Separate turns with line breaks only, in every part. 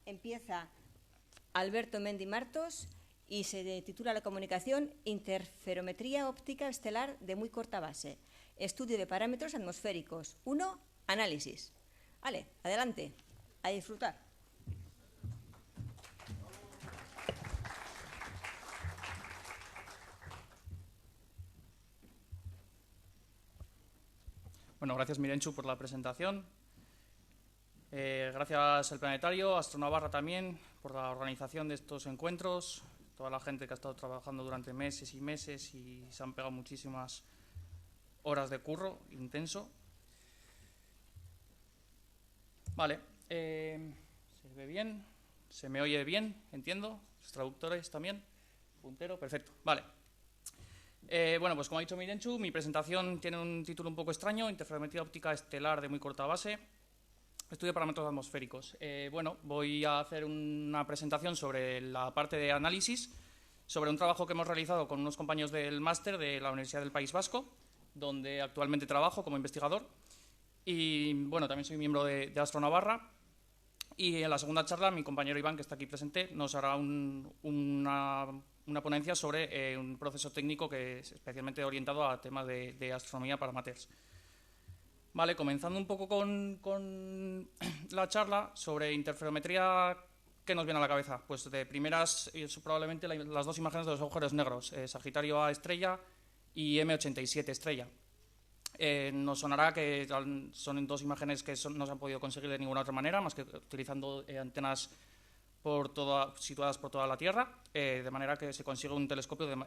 empieza Alberto Mendi Martos y se titula la comunicación Interferometría óptica estelar de muy corta base. Estudio de parámetros atmosféricos. 1. Análisis. Vale, adelante. A disfrutar.
Bueno, gracias Mirenchu por la presentación. Gracias al Planetario, Astronavarra también, por la organización de estos encuentros, toda la gente que ha estado trabajando durante meses y meses y se han pegado muchísimas horas de curro intenso. Vale, ¿se ve bien? ¿Se me oye bien? Entiendo. ¿Los traductores también? Puntero, perfecto. Vale. Bueno, pues como ha dicho Mirenchu, mi presentación tiene un título un poco extraño, Interferometría óptica estelar de muy corta base, estudio de parámetros atmosféricos. Bueno, voy a hacer una presentación sobre la parte de análisis, sobre un trabajo que hemos realizado con unos compañeros del máster de la Universidad del País Vasco, donde actualmente trabajo como investigador. Y bueno, también soy miembro de Astronavarra. Y en la segunda charla, mi compañero Iván, que está aquí presente, nos hará una ponencia sobre un proceso técnico que es especialmente orientado a temas de astronomía para amateurs. Vale, comenzando un poco con la charla sobre interferometría, ¿qué nos viene a la cabeza? Pues de primeras, probablemente las dos imágenes de los agujeros negros, Sagitario A estrella y M87 estrella. Nos sonará que son dos imágenes que no se han podido conseguir de ninguna otra manera, más que utilizando antenas situadas por toda la Tierra, de manera que se consigue un telescopio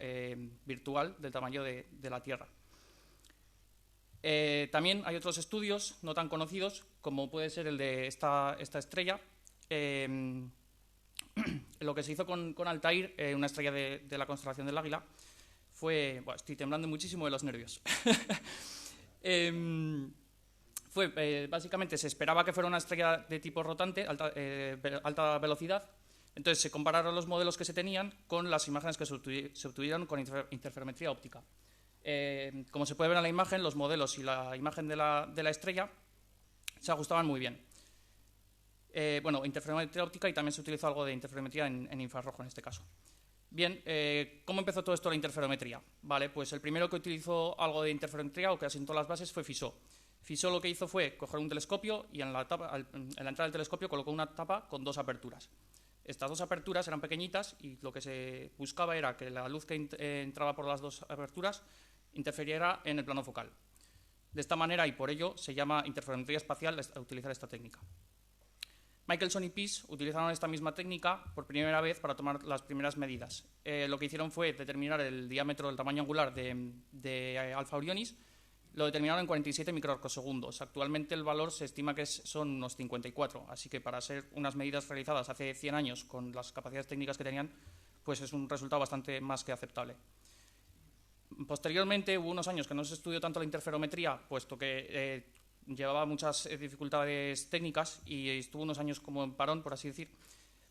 virtual del tamaño de la Tierra. También hay otros estudios no tan conocidos, como puede ser el de esta estrella. Lo que se hizo con Altair, una estrella de la constelación del Águila, fue... Bueno, estoy temblando muchísimo de los nervios. Básicamente se esperaba que fuera una estrella de tipo rotante, alta velocidad. Entonces se compararon los modelos que se tenían con las imágenes que se obtuvieron con interferometría óptica. Como se puede ver en la imagen, los modelos y la imagen de la estrella se ajustaban muy bien. Bueno, interferometría óptica, y también se utilizó algo de interferometría en infrarrojo en este caso. Bien, ¿cómo empezó todo esto la interferometría? Vale, pues el primero que utilizó algo de interferometría o que asentó las bases fue Fizeau. Fizeau lo que hizo fue coger un telescopio y en la entrada del telescopio colocó una tapa con dos aperturas. Estas dos aperturas eran pequeñitas y lo que se buscaba era que la luz que entraba por las dos aperturas interfiriera en el plano focal. De esta manera, y por ello, se llama interferometría espacial a utilizar esta técnica. Michelson y Pease utilizaron esta misma técnica por primera vez para tomar las primeras medidas. Lo que hicieron fue determinar el diámetro, el tamaño angular de Alpha Orionis. Lo determinaron en 47 microarcosegundos. Actualmente el valor se estima que son unos 54, así que para ser unas medidas realizadas hace 100 años con las capacidades técnicas que tenían, pues es un resultado bastante más que aceptable. Posteriormente hubo unos años que no se estudió tanto la interferometría, puesto que llevaba muchas dificultades técnicas y estuvo unos años como en parón, por así decir.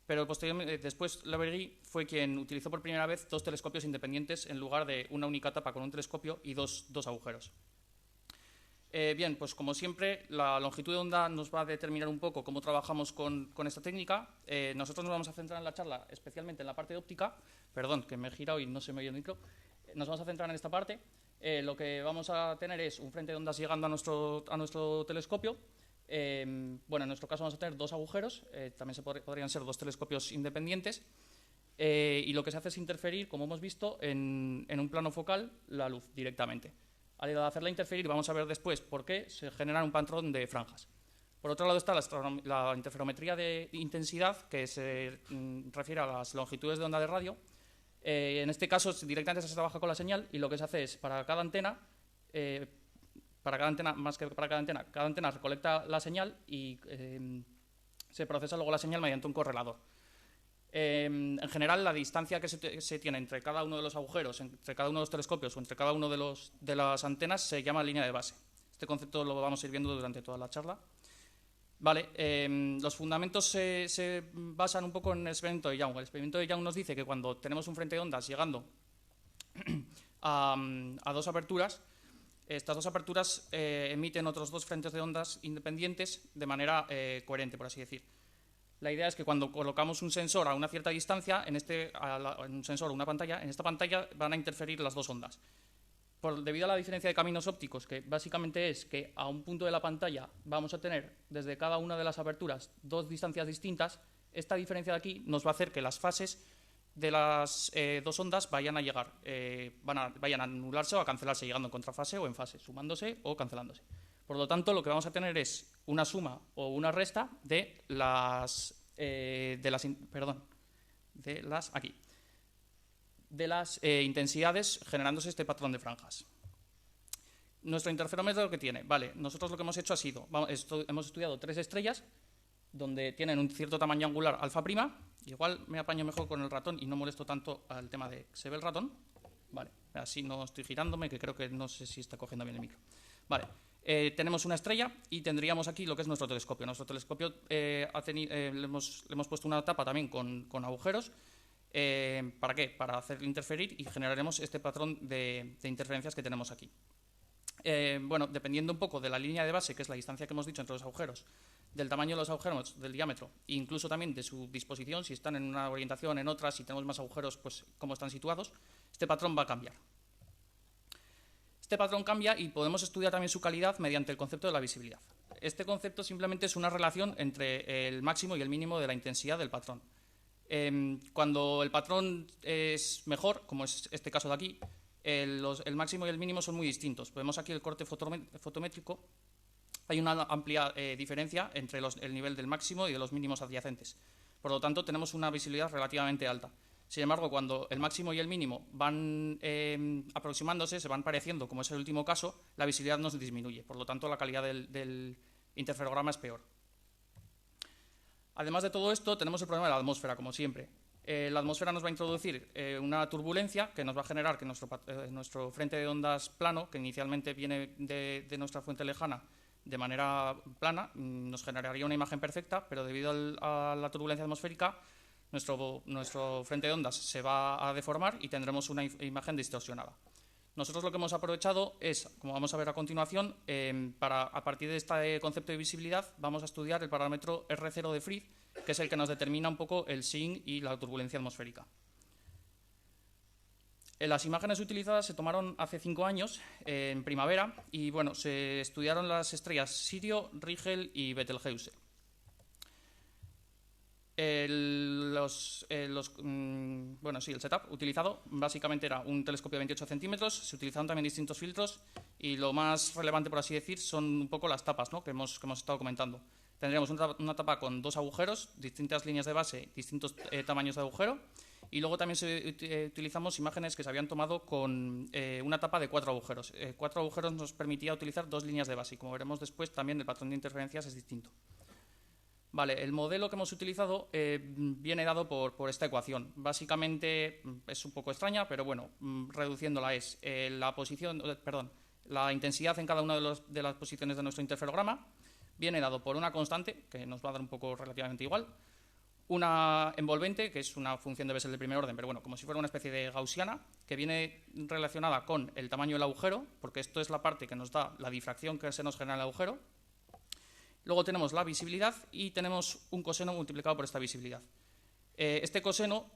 Pero posteriormente, después Leverrier fue quien utilizó por primera vez dos telescopios independientes en lugar de una única tapa con un telescopio y dos agujeros. Bien, pues como siempre, la longitud de onda nos va a determinar un poco cómo trabajamos con esta técnica. Nosotros nos vamos a centrar en la charla, especialmente en la parte de óptica. Perdón, que me he girado y no se me oye el micro. Nos vamos a centrar en esta parte. Lo que vamos a tener es un frente de ondas llegando a nuestro telescopio. Bueno, en nuestro caso vamos a tener dos agujeros, también podrían ser dos telescopios independientes. Y lo que se hace es interferir, como hemos visto, en un plano focal la luz directamente. Al hacerla interferir, vamos a ver después por qué se genera un patrón de franjas. Por otro lado está la interferometría de intensidad, que se refiere a las longitudes de onda de radio. En este caso, directamente se trabaja con la señal y lo que se hace es, para cada antena, cada antena recolecta la señal y se procesa luego la señal mediante un correlador. En general, la distancia que se tiene entre cada uno de los agujeros, entre cada uno de los telescopios o entre cada uno de las antenas se llama línea de base. Este concepto lo vamos a ir viendo durante toda la charla. Vale, los fundamentos se basan un poco en el experimento de Young. El experimento de Young nos dice que cuando tenemos un frente de ondas llegando a dos aperturas, estas dos aperturas emiten otros dos frentes de ondas independientes de manera coherente, por así decir. La idea es que cuando colocamos un sensor a una cierta distancia, un sensor o una pantalla, en esta pantalla van a interferir las dos ondas. Debido a la diferencia de caminos ópticos, que básicamente es que a un punto de la pantalla vamos a tener desde cada una de las aperturas dos distancias distintas, esta diferencia de aquí nos va a hacer que las fases de las dos ondas vayan a llegar, vayan a anularse o a cancelarse, llegando en contrafase o en fase, sumándose o cancelándose. Por lo tanto, lo que vamos a tener es una suma o una resta de las intensidades generándose este patrón de franjas. Nuestro interferómetro, ¿qué tiene? Vale, nosotros lo que hemos hecho ha sido, hemos estudiado 3 estrellas donde tienen un cierto tamaño angular alfa prima. Igual me apaño mejor con el ratón y no molesto tanto al tema de... ¿Se ve el ratón? Vale, así no estoy girándome, que creo que no sé si está cogiendo bien el micro. Vale, tenemos una estrella y tendríamos aquí lo que es nuestro telescopio. Nuestro telescopio le hemos puesto una tapa también con agujeros. ¿Para qué? Para hacer interferir y generaremos este patrón de interferencias que tenemos aquí. Bueno, dependiendo un poco de la línea de base, que es la distancia que hemos dicho entre los agujeros, del tamaño de los agujeros, del diámetro, e incluso también de su disposición, si están en una orientación, en otra, si tenemos más agujeros, pues cómo están situados, este patrón va a cambiar. Este patrón cambia y podemos estudiar también su calidad mediante el concepto de la visibilidad. Este concepto simplemente es una relación entre el máximo y el mínimo de la intensidad del patrón. Cuando el patrón es mejor, como es este caso de aquí, el máximo y el mínimo son muy distintos. Vemos aquí el corte fotométrico. Hay una amplia diferencia entre el nivel del máximo y de los mínimos adyacentes. Por lo tanto, tenemos una visibilidad relativamente alta. Sin embargo, cuando el máximo y el mínimo van aproximándose, se van pareciendo, como es el último caso, la visibilidad nos disminuye. Por lo tanto, la calidad del interferograma es peor. Además de todo esto, tenemos el problema de la atmósfera, como siempre. La atmósfera nos va a introducir una turbulencia que nos va a generar que nuestro frente de ondas plano, que inicialmente viene de nuestra fuente lejana de manera plana, nos generaría una imagen perfecta, pero debido a la turbulencia atmosférica, nuestro frente de ondas se va a deformar y tendremos una imagen distorsionada. Nosotros lo que hemos aprovechado es, como vamos a ver a continuación, a partir de este concepto de visibilidad, vamos a estudiar el parámetro R0 de Frid, que es el que nos determina un poco el SIN y la turbulencia atmosférica. Las imágenes utilizadas se tomaron hace 5 años, en primavera, y bueno, se estudiaron las estrellas Sirio, Rigel y Betelgeuse. El setup utilizado básicamente era un telescopio de 28 centímetros, se utilizaron también distintos filtros y lo más relevante, por así decir, son un poco las tapas, ¿no?, que hemos estado comentando. Tendríamos una tapa con 2 agujeros, distintas líneas de base, distintos tamaños de agujero, y luego también utilizamos imágenes que se habían tomado con una tapa de 4 agujeros. 4 agujeros nos permitía utilizar 2 líneas de base y, como veremos después, también el patrón de interferencias es distinto. Vale, el modelo que hemos utilizado viene dado por esta ecuación. Básicamente es un poco extraña, pero bueno, reduciéndola es la intensidad en cada una de las posiciones de nuestro interferograma viene dado por una constante, que nos va a dar un poco relativamente igual, una envolvente, que es una función de Bessel de primer orden, pero bueno, como si fuera una especie de gaussiana, que viene relacionada con el tamaño del agujero, porque esto es la parte que nos da la difracción que se nos genera en el agujero. Luego tenemos la visibilidad y tenemos un coseno multiplicado por esta visibilidad. Este coseno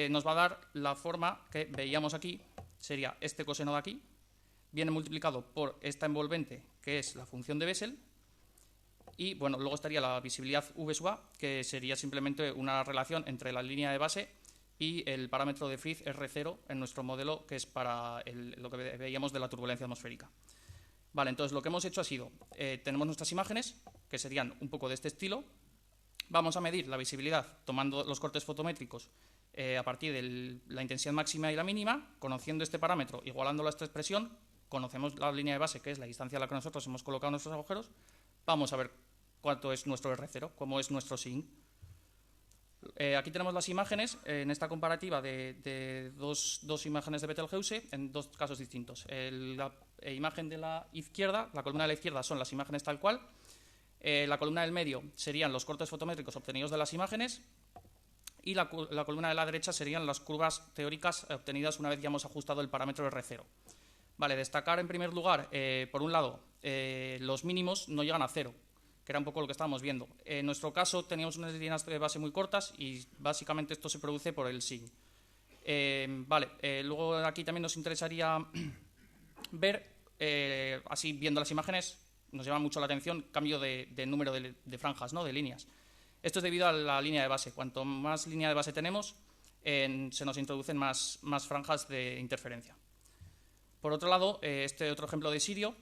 nos va a dar la forma que veíamos aquí, sería este coseno de aquí, viene multiplicado por esta envolvente, que es la función de Bessel, y bueno, luego estaría la visibilidad V sub A, que sería simplemente una relación entre la línea de base y el parámetro de Frid R0 en nuestro modelo, que es para lo que veíamos de la turbulencia atmosférica. Vale, entonces lo que hemos hecho ha sido, tenemos nuestras imágenes, que serían un poco de este estilo. Vamos a medir la visibilidad tomando los cortes fotométricos a partir de la intensidad máxima y la mínima, conociendo este parámetro, igualándolo a esta expresión, conocemos la línea de base, que es la distancia a la que nosotros hemos colocado nuestros agujeros. Vamos a ver cuánto es nuestro R0, cómo es nuestro SIN. Aquí tenemos las imágenes en esta comparativa de dos imágenes de Betelgeuse en 2 casos distintos. La imagen de la izquierda, la columna de la izquierda son las imágenes tal cual. La columna del medio serían los cortes fotométricos obtenidos de las imágenes y la columna de la derecha serían las curvas teóricas obtenidas una vez ya hemos ajustado el parámetro R0. Vale, destacar en primer lugar, por un lado, los mínimos no llegan a 0. que era un poco lo que estábamos viendo. En nuestro caso teníamos unas líneas de base muy cortas y básicamente esto se produce por el SIG. Luego aquí también nos interesaría ver, así viendo las imágenes, nos llama mucho la atención cambio de número de franjas, ¿no? De líneas. Esto es debido a la línea de base. Cuanto más línea de base tenemos, se nos introducen más franjas de interferencia. Por otro lado, este otro ejemplo de Sirio,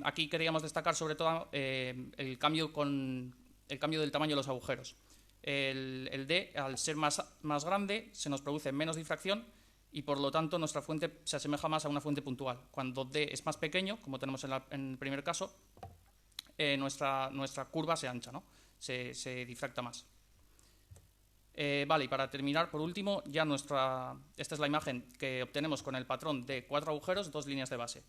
aquí queríamos destacar sobre todo el cambio del tamaño de los agujeros. El D, al ser más grande, se nos produce menos difracción y por lo tanto nuestra fuente se asemeja más a una fuente puntual. Cuando D es más pequeño, como tenemos en el primer caso, nuestra curva se ancha, ¿no? Se difracta más. Y para terminar, por último, ya esta es la imagen que obtenemos con el patrón de 4 agujeros, 2 líneas de base.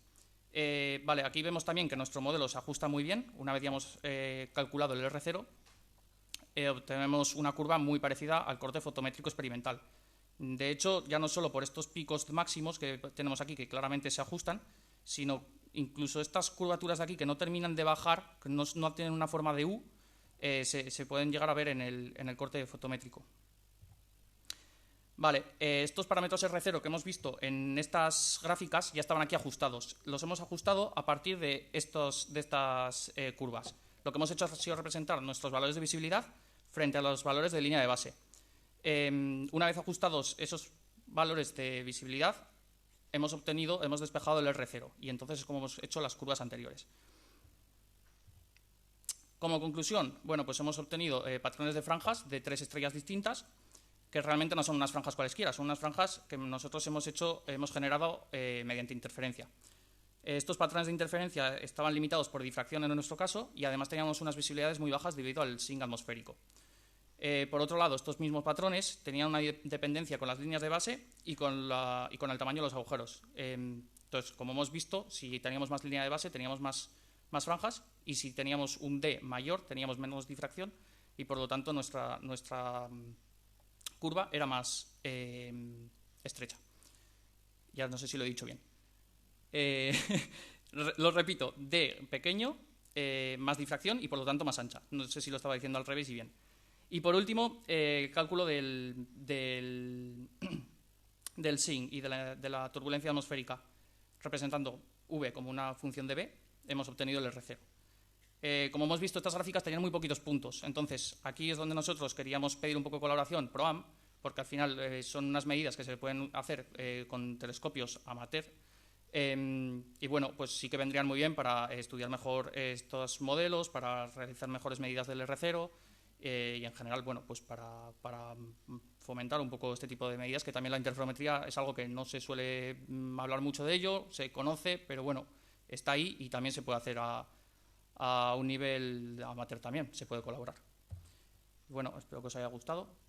Aquí vemos también que nuestro modelo se ajusta muy bien. Una vez ya hemos calculado el R0, obtenemos una curva muy parecida al corte fotométrico experimental. De hecho, ya no solo por estos picos máximos que tenemos aquí, que claramente se ajustan, sino incluso estas curvaturas de aquí que no terminan de bajar, que no tienen una forma de U, se pueden llegar a ver en el corte fotométrico. Estos parámetros R0 que hemos visto en estas gráficas ya estaban aquí ajustados. Los hemos ajustado a partir de estas curvas. Lo que hemos hecho ha sido representar nuestros valores de visibilidad frente a los valores de línea de base. Una vez ajustados esos valores de visibilidad, hemos despejado el R0 y entonces es como hemos hecho las curvas anteriores. Como conclusión, pues hemos obtenido patrones de franjas de 3 estrellas distintas, que realmente no son unas franjas cualesquiera, son unas franjas que nosotros hemos generado mediante interferencia. Estos patrones de interferencia estaban limitados por difracción en nuestro caso y además teníamos unas visibilidades muy bajas debido al SIG atmosférico. Por otro lado, estos mismos patrones tenían una dependencia con las líneas de base y con el tamaño de los agujeros. Entonces, como hemos visto, si teníamos más línea de base teníamos más franjas y si teníamos un D mayor teníamos menos difracción y por lo tanto nuestra curva era más estrecha. Ya no sé si lo he dicho bien. Lo repito, D pequeño, más difracción y por lo tanto más ancha. No sé si lo estaba diciendo al revés y bien. Y por último, cálculo del SIG y de la turbulencia atmosférica, representando V como una función de B, hemos obtenido el R0. Como hemos visto, estas gráficas tenían muy poquitos puntos. Entonces, aquí es donde nosotros queríamos pedir un poco de colaboración, PROAM, porque al final son unas medidas que se pueden hacer con telescopios amateur. Y pues sí que vendrían muy bien para estudiar mejor estos modelos, para realizar mejores medidas del R0 y en general, pues para fomentar un poco este tipo de medidas, que también la interferometría es algo que no se suele hablar mucho de ello, se conoce, pero está ahí y también se puede hacer a un nivel amateur también, se puede colaborar. Espero que os haya gustado.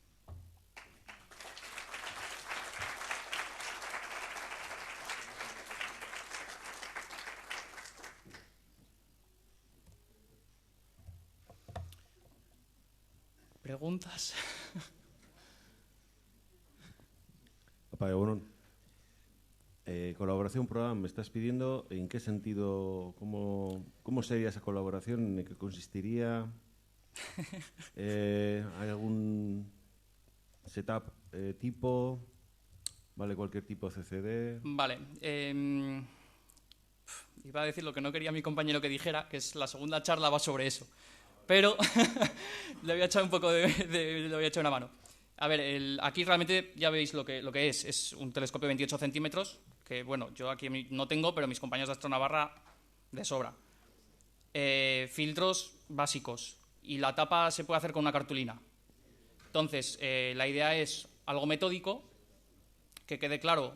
¿Preguntas?
Colaboración PROAM, me estás pidiendo, ¿en qué sentido? ¿Cómo sería esa colaboración? ¿En qué consistiría? ¿Hay algún setup tipo? ¿Vale cualquier tipo CCD?
Vale. Iba a decir lo que no quería mi compañero que dijera, que es la segunda charla va sobre eso. Pero le voy a echar le voy a echar una mano. A ver, aquí realmente ya veis lo que es un telescopio de 28 centímetros, que yo aquí no tengo, pero mis compañeros de Astronavarra de sobra. Filtros básicos, y la tapa se puede hacer con una cartulina. Entonces, la idea es algo metódico, que quede claro,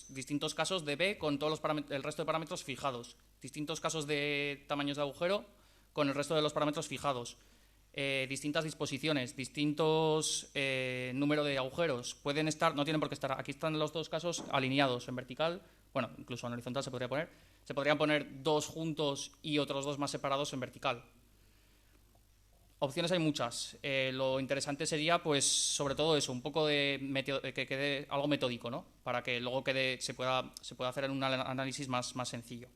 distintos casos de B con todos el resto de parámetros fijados, distintos casos de tamaños de agujero con el resto de los parámetros fijados, distintas disposiciones, distintos número de agujeros. Pueden estar, no tienen por qué estar, aquí están los dos casos alineados en vertical, incluso en horizontal se podría poner. Se podrían poner 2 juntos y otros 2 más separados en vertical. Opciones hay muchas. Lo interesante sería, sobre todo eso, un poco de que quede algo metódico, ¿no? Para que luego se pueda hacer en un análisis más sencillo.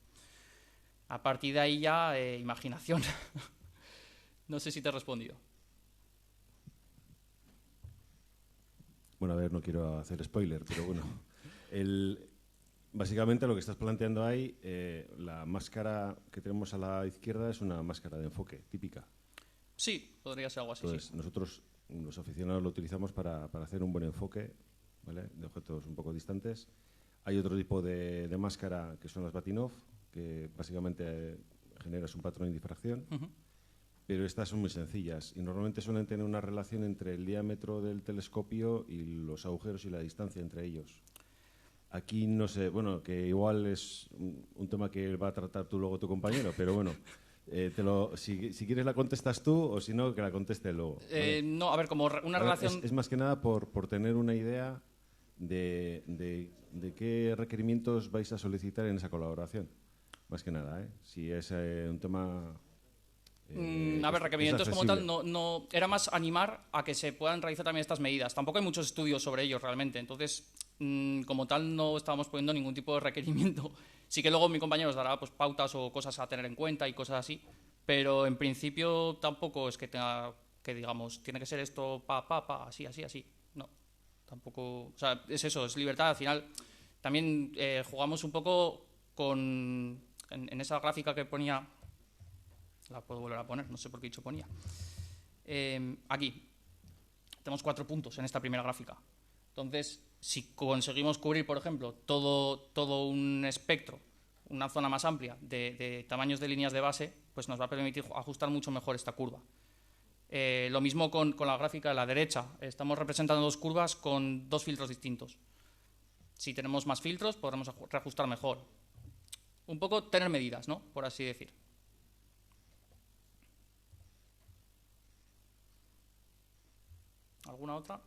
A partir de ahí ya, imaginación. No sé si te he respondido.
Bueno, a ver, no quiero hacer spoiler, pero bueno. Básicamente lo que estás planteando ahí, la máscara que tenemos a la izquierda es una máscara de enfoque típica.
Sí, podría ser algo así.
Entonces,
sí.
nosotros, los aficionados, lo utilizamos para hacer un buen enfoque, ¿vale?, de objetos un poco distantes. Hay otro tipo de máscara que son las Bahtinov, que básicamente generas un patrón de difracción, pero estas son muy sencillas y normalmente suelen tener una relación entre el diámetro del telescopio y los agujeros y la distancia entre ellos. Aquí no sé, bueno, que igual es un tema que va a tratar tú luego tu compañero, pero bueno, si quieres la contestas tú o si no, que la conteste luego. ¿Vale?
No, a ver, como una relación...
Es más que nada por tener una idea de qué requerimientos vais a solicitar en esa colaboración. Más que nada, ¿eh? Si es un tema...
a ver, requerimientos como tal, no era más animar a que se puedan realizar también estas medidas. Tampoco hay muchos estudios sobre ellos realmente, entonces, como tal, no estábamos poniendo ningún tipo de requerimiento. Sí que luego mi compañero nos dará pues, pautas o cosas a tener en cuenta y cosas así, pero en principio tampoco es que tenga que, digamos, tiene que ser esto así. No, tampoco, o sea, es eso, es libertad. Al final, también jugamos un poco con, en esa gráfica que ponía... La puedo volver a poner, no sé por qué dicho ponía. Aquí tenemos 4 puntos en esta primera gráfica. Entonces, si conseguimos cubrir, por ejemplo, todo un espectro, una zona más amplia de tamaños de líneas de base, pues nos va a permitir ajustar mucho mejor esta curva. Lo mismo con la gráfica de la derecha. Estamos representando 2 curvas con 2 filtros distintos. Si tenemos más filtros, podremos reajustar mejor. Un poco tener medidas, ¿no?, por así decir. ¿Alguna otra?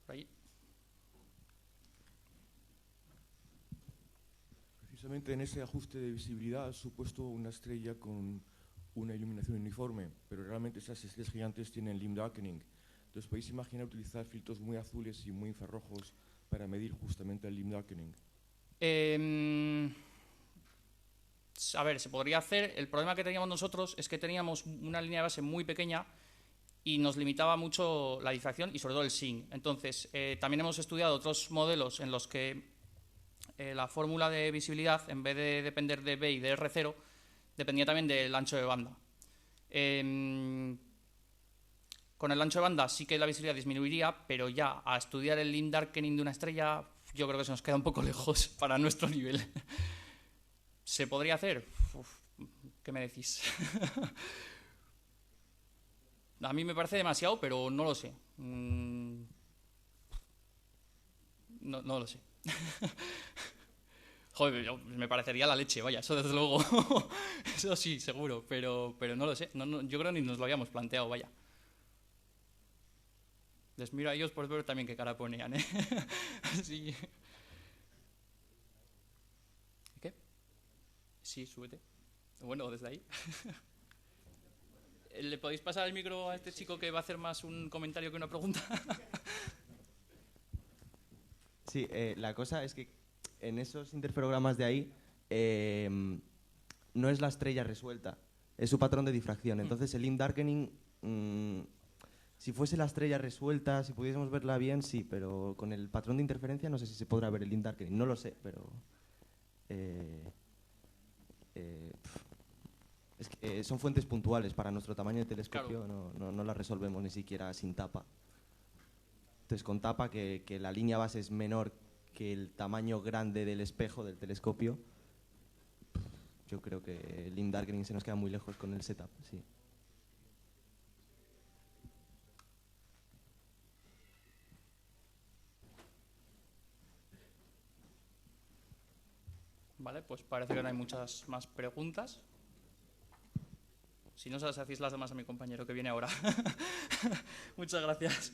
Por ahí.
Precisamente en ese ajuste de visibilidad has supuesto una estrella con una iluminación uniforme, pero realmente esas estrellas gigantes tienen limb darkening. Entonces, ¿podéis imaginar utilizar filtros muy azules y muy infrarrojos para medir justamente el limb darkening?
A ver, se podría hacer. El problema que teníamos nosotros es que teníamos una línea de base muy pequeña y nos limitaba mucho la difracción y sobre todo el SIN. Entonces, también hemos estudiado otros modelos en los que la fórmula de visibilidad, en vez de depender de B y de R0, dependía también del ancho de banda. Con el ancho de banda sí que la visibilidad disminuiría, pero ya a estudiar el limb darkening de una estrella, yo creo que se nos queda un poco lejos para nuestro nivel. ¿Se podría hacer? ¿Qué me decís? A mí me parece demasiado, pero no lo sé. No lo sé. Joder, me parecería la leche, vaya, eso desde luego. Eso sí, seguro, pero no lo sé. Yo creo que ni nos lo habíamos planteado, vaya. Les miro a ellos por ver también qué cara ponían, ¿eh? Sí. ¿Qué? Sí, súbete. Bueno, desde ahí. ¿Le podéis pasar el micro a este chico que va a hacer más un comentario que una pregunta?
Sí, la cosa es que en esos interferogramas de ahí no es la estrella resuelta, es su patrón de difracción. Entonces el limb darkening, si fuese la estrella resuelta, si pudiésemos verla bien, sí, pero con el patrón de interferencia no sé si se podrá ver el limb darkening, no lo sé, pero... es que son fuentes puntuales para nuestro tamaño de telescopio, claro. No las resolvemos ni siquiera sin tapa. Entonces con tapa, que la línea base es menor que el tamaño grande del espejo del telescopio, yo creo que el limb darkening se nos queda muy lejos con el setup, sí.
Vale, pues parece que no hay muchas más preguntas. Si no, se las hacéis las demás a mi compañero que viene ahora. Muchas gracias.